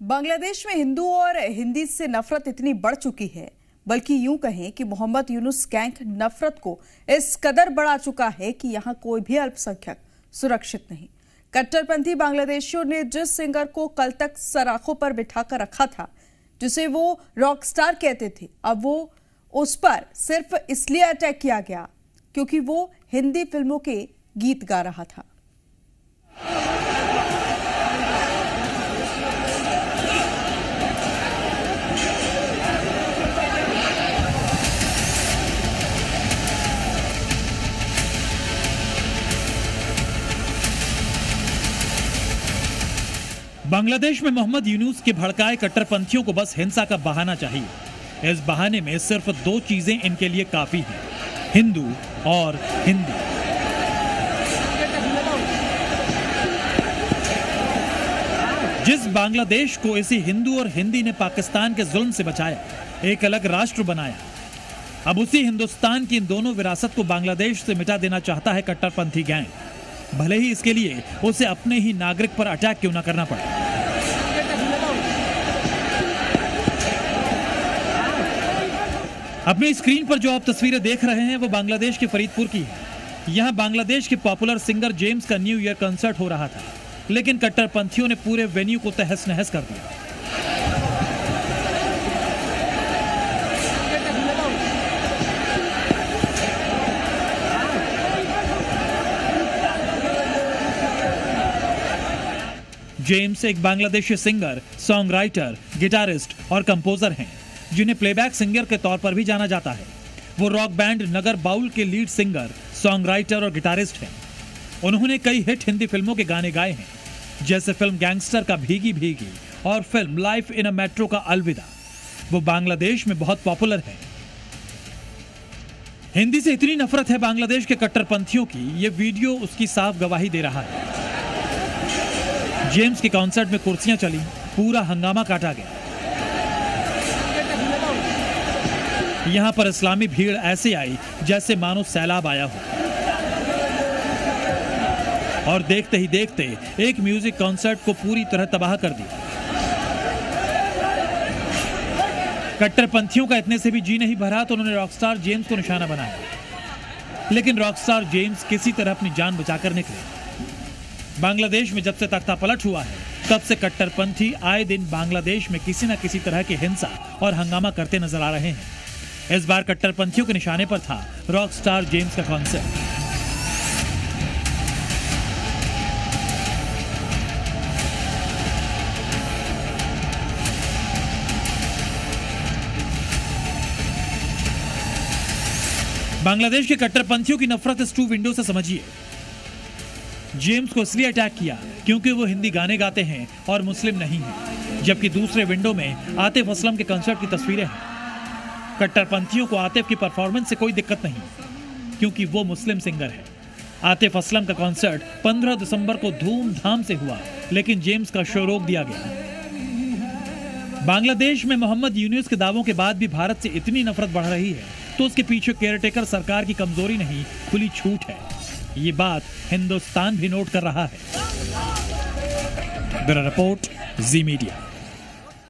बांग्लादेश में हिंदू और हिंदी से नफरत इतनी बढ़ चुकी है, बल्कि यूं कहें कि मोहम्मद यूनुस गैंग नफरत को इस कदर बढ़ा चुका है कि यहां कोई भी अल्पसंख्यक सुरक्षित नहीं। कट्टरपंथी बांग्लादेशियों ने जिस सिंगर को कल तक सराखों पर बिठाकर रखा था, जिसे वो रॉक स्टार कहते थे, अब वो उस पर सिर्फ इसलिए अटैक किया गया क्योंकि वो हिंदी फिल्मों के गीत गा रहा था। बांग्लादेश में मोहम्मद यूनुस के भड़काए कट्टरपंथियों को बस हिंसा का बहाना चाहिए। इस बहाने में सिर्फ दो चीजें इनके लिए काफी हैं, हिंदू और हिंदी। जिस बांग्लादेश को इसी हिंदू और हिंदी ने पाकिस्तान के जुल्म से बचाया, एक अलग राष्ट्र बनाया, अब उसी हिंदुस्तान की इन दोनों विरासत को बांग्लादेश से मिटा देना चाहता है कट्टरपंथी गैंग, भले ही इसके लिए उसे अपने ही नागरिक पर अटैक क्यों न करना पड़े। अपनी स्क्रीन पर जो आप तस्वीरें देख रहे हैं वो बांग्लादेश के फरीदपुर की है। यहां बांग्लादेश के पॉपुलर सिंगर जेम्स का न्यू ईयर कंसर्ट हो रहा था, लेकिन कट्टरपंथियों ने पूरे वेन्यू को तहस नहस कर दिया। जेम्स एक Bangladeshi singer, song writer, guitarist और कंपोजर हैं, जिन्हें प्लेबैक सिंगर के तौर पर भी जाना जाता है। वो रॉक बैंड नगर बाउल के लीड सिंगर, सॉन्ग राइटर और गिटारिस्ट हैं। उन्होंने कई हिट हिंदी फिल्मों के गाने गाए हैं, जैसे फिल्म गैंगस्टर का भीगी भीगी और film life in a metro का अलविदा। वो बांग्लादेश में बहुत पॉपुलर है। हिंदी से इतनी नफरत है बांग्लादेश के कट्टरपंथियों की, ये वीडियो उसकी साफ गवाही दे रहा है। जेम्स के कॉन्सर्ट में कुर्सियां चली, पूरा हंगामा काटा गया। यहां पर इस्लामी भीड़ ऐसे आई जैसे मानो सैलाब आया हो, और देखते ही देखते एक म्यूजिक कॉन्सर्ट को पूरी तरह तबाह कर दिया। कट्टरपंथियों का इतने से भी जी नहीं भरा तो उन्होंने रॉकस्टार जेम्स को निशाना बनाया, लेकिन रॉकस्टार जेम्स किसी तरह अपनी जान बचाकर निकले। बांग्लादेश में जब से तख्ता पलट हुआ है, तब से कट्टरपंथी आए दिन बांग्लादेश में किसी न किसी तरह की हिंसा और हंगामा करते नजर आ रहे हैं। इस बार कट्टरपंथियों के निशाने पर था रॉक स्टार जेम्स का कॉन्सर्ट। बांग्लादेश के कट्टरपंथियों की नफरत इस टू विंडो से समझिए। जेम्स को इसलिए अटैक किया क्योंकि वो हिंदी गाने गाते हैं और मुस्लिम नहीं हैं, जबकि दूसरे विंडो में आतिफ असलम के कंसर्ट की तस्वीरें हैं। कट्टरपंथियों को आतिफ की परफॉर्मेंस से कोई दिक्कत नहीं, क्योंकि वो मुस्लिम सिंगर है। आतिफ असलम का कंसर्ट 15 दिसंबर को धूमधाम से हुआ, लेकिन जेम्स का शो रोक दिया गया। बांग्लादेश में मोहम्मद यूनुस के दावों के बाद भी भारत से इतनी नफरत बढ़ रही है, तो उसके पीछे केयरटेकर सरकार की कमजोरी नहीं, खुली छूट है। ये बात हिंदुस्तान भी नोट कर रहा है। ब्यूरो रिपोर्ट, जी मीडिया।